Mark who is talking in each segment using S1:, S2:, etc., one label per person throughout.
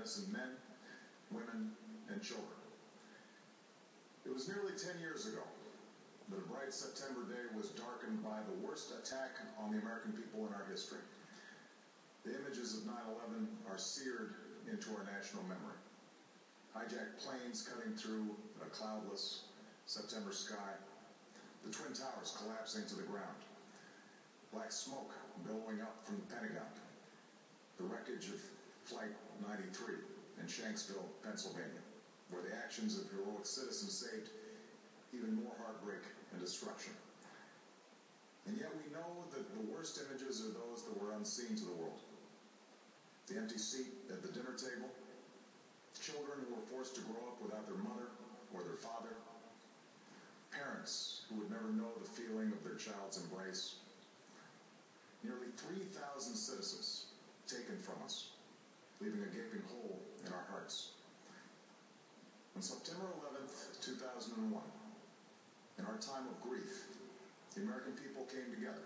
S1: innocent men, women, and children. It was nearly 10 years ago that a bright September day was darkened by the worst attack on the American people in our history. The images of 9/11 are seared into our national memory. Hijacked planes cutting through a cloudless September sky, the Twin Towers collapsing to the ground, black smoke billowing up from the Pentagon, the wreckage of Flight 93 in Shanksville, Pennsylvania, where the actions of heroic citizens saved even more heartbreak and destruction. And yet we know that the worst images are those that were unseen to the world. The empty seat at the dinner table, children who were forced to grow up without their mother or their father, parents who would never know the feeling of their child's embrace, nearly 3,000 citizens taken from us, leaving a gaping hole in our hearts. On September 11th, 2001, in our time of grief, the American people came together.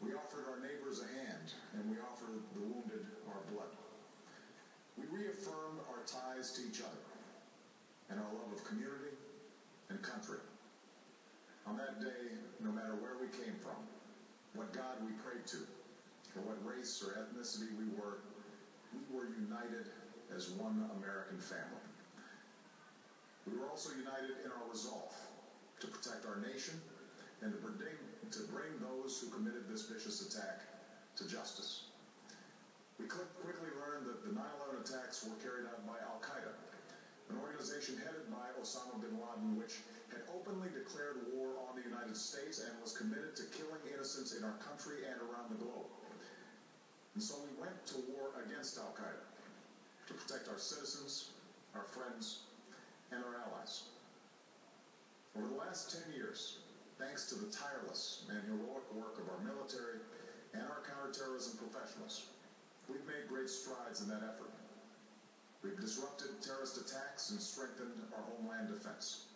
S1: We offered our neighbors a hand, and we offered the wounded our blood. We reaffirmed our ties to each other and our love of community and country. On that day, no matter where we came from, what God we prayed to, or what race or ethnicity we were united as one American family. We were also united in our resolve to protect our nation and to bring those who committed this vicious attack to justice. We quickly learned that the 9/11 attacks were carried out by Al-Qaeda, an organization headed by Osama bin Laden, which had openly declared war on the United States and was committed to killing innocents in our country and around the globe. And so we went to war against Al-Qaeda to protect our citizens, our friends, and our allies. Over the last 10 years, thanks to the tireless and heroic work of our military and our counterterrorism professionals, we've made great strides in that effort. We've disrupted terrorist attacks and strengthened our homeland defense.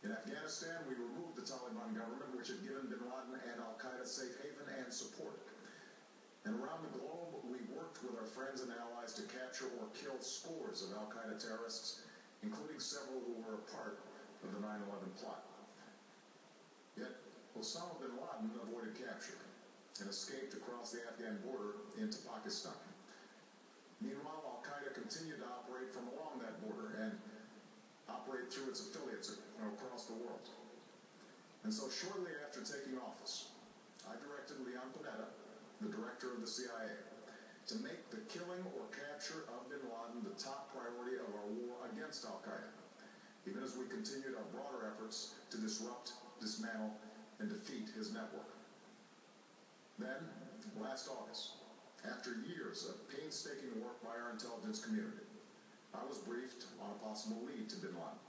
S1: In Afghanistan, we removed the Taliban government, which had given bin Laden and Al-Qaeda safe haven and support. And around the globe, we worked with our friends and allies to capture or kill scores of Al-Qaeda terrorists, including several who were a part of the 9/11 plot. Yet, Osama bin Laden avoided capture and escaped across the Afghan border into Pakistan. Meanwhile, Al-Qaeda continued to operate from along that border and operate through its affiliates across the world. And so shortly after taking office, I directed Leon Panetta, the director of the CIA, to make the killing or capture of bin Laden the top priority of our war against Al-Qaeda, even as we continued our broader efforts to disrupt, dismantle, and defeat his network. Then, last August, after years of painstaking work by our intelligence community, I was briefed on a possible lead to bin Laden.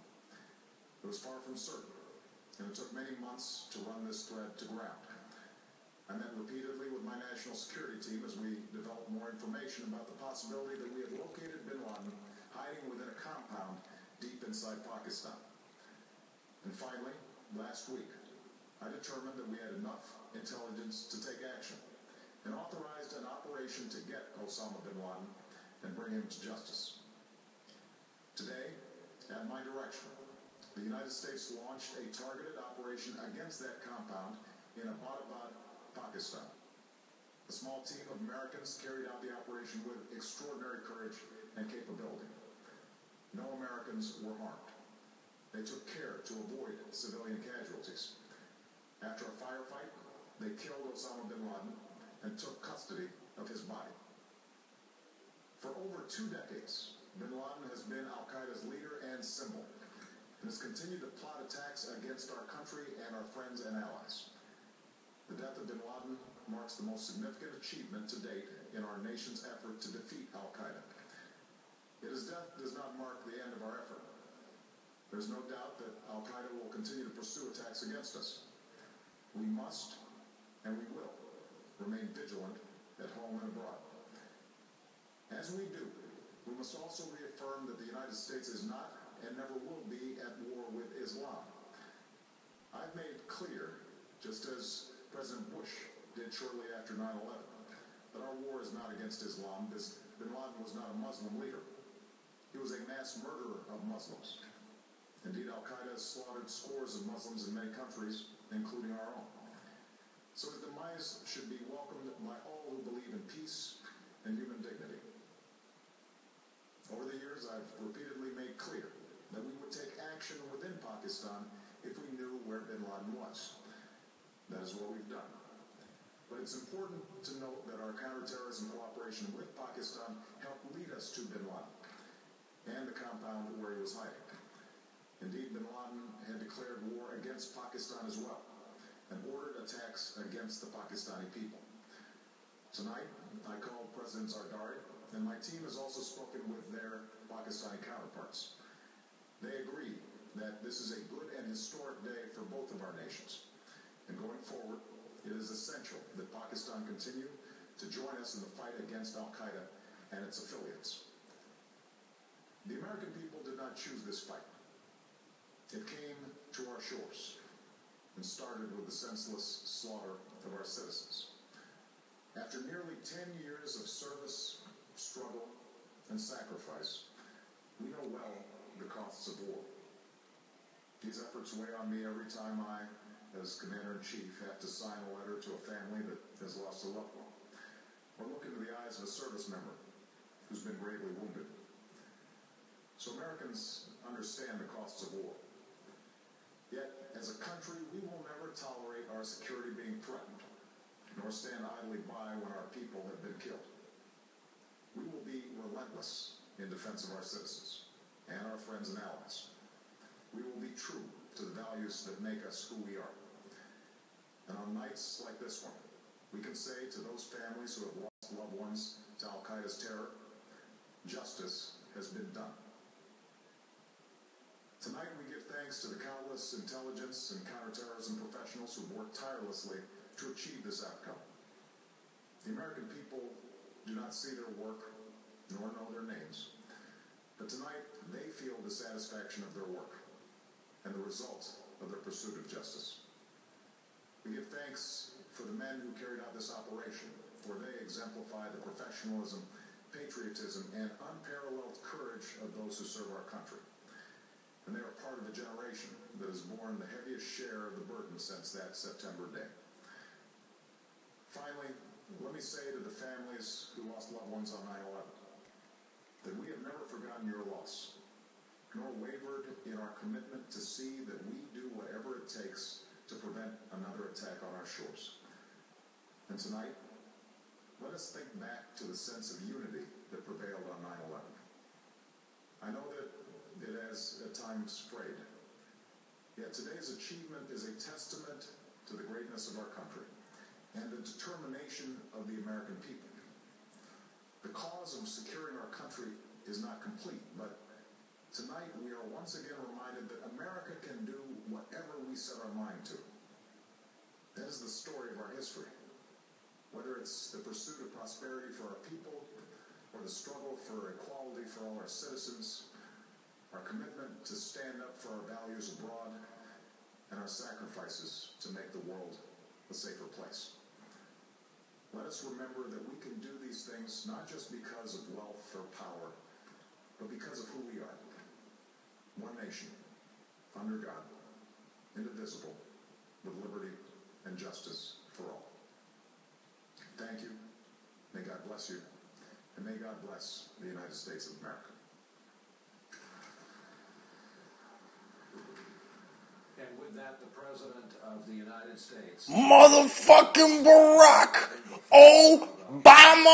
S1: It was far from certain, and it took many months to run this thread to ground. I met repeatedly with my national security team as we developed more information about the possibility that we had located bin Laden hiding within a compound deep inside Pakistan. And finally, last week, I determined that we had enough intelligence to take action and authorized an operation to get Osama bin Laden and bring him to justice. Today, at my direction, the United States launched a targeted operation against that compound in Abbottabad, Pakistan. A small team of Americans carried out the operation with extraordinary courage and capability. No Americans were harmed. They took care to avoid civilian casualties. After a firefight, they killed Osama bin Laden and took custody of his body. For over 2 decades, bin Laden has been Al-Qaeda's leader and symbol, and has continued to plot attacks against our country and our friends and allies. The death of bin Laden marks the most significant achievement to date in our nation's effort to defeat Al-Qaeda. Yet his death does not mark the end of our effort. There's no doubt that Al-Qaeda will continue to pursue attacks against us. We must, and we will, remain vigilant at home and abroad. As we do, we must also reaffirm that the United States is not and never will be at war with Islam. I've made clear, just as President Bush did shortly after 9/11, that our war is not against Islam. Bin Laden was not a Muslim leader. He was a mass murderer of Muslims. Indeed, Al-Qaeda has slaughtered scores of Muslims in many countries, including our own. So his demise should be welcomed by all who believe in peace and human dignity. Over the years, I've repeatedly made clear that we would take action within Pakistan if we knew where bin Laden was. That is what we've done. But it's important to note that our counterterrorism cooperation with Pakistan helped lead us to bin Laden and the compound where he was hiding. Indeed, bin Laden had declared war against Pakistan as well and ordered attacks against the Pakistani people. Tonight, I called President Zardari, and my team has also spoken with their Pakistani counterparts. They agree that this is a good and historic day for both of our nations. And going forward, it is essential that Pakistan continue to join us in the fight against Al-Qaeda and its affiliates. The American people did not choose this fight. It came to our shores and started with the senseless slaughter of our citizens. After nearly 10 years of service, struggle, and sacrifice, we know well the costs of war. These efforts weigh on me every time I, as Commander-in-Chief, have to sign a letter to a family that has lost a loved one, or look into the eyes of a service member who's been gravely wounded. So Americans understand the costs of war. Yet, as a country, we will never tolerate our security being threatened, nor stand idly by when our people have been killed. We will be relentless in defense of our citizens and our friends and allies. We will be true to the values that make us who we are. And on nights like this one, we can say to those families who have lost loved ones to Al-Qaeda's terror, justice has been done. Tonight we give thanks to the countless intelligence and counterterrorism professionals who worked tirelessly to achieve this outcome. The American people do not see their work nor know their names, but tonight they feel the satisfaction of their work and the result of their pursuit of justice. We give thanks for the men who carried out this operation, for they exemplify the professionalism, patriotism, and unparalleled courage of those who serve our country. And they are part of the generation that has borne the heaviest share of the burden since that September day. Finally, let me say to the families who lost loved ones on 9/11 that we have never forgotten your loss, nor wavered in our commitment to see that we do whatever it takes to prevent another attack on our shores. And tonight, let us think back to the sense of unity that prevailed on 9/11. I know that it has at times frayed, yet today's achievement is a testament to the greatness of our country and the determination of the American people. The cause of securing our country is not complete, but tonight we are once again reminded that America can do whatever we set our mind to. That is the story of our history. Whether it's the pursuit of prosperity for our people, or the struggle for equality for all our citizens, our commitment to stand up for our values abroad, and our sacrifices to make the world a safer place. Let us remember that we can do these things not just because of wealth or power, but because of who we are. One nation, under God, indivisible, with liberty and justice for all. Thank you. May God bless you. And may God bless the United States of America.
S2: And with that, the President of the United States,
S3: Motherfucking Barack Obama!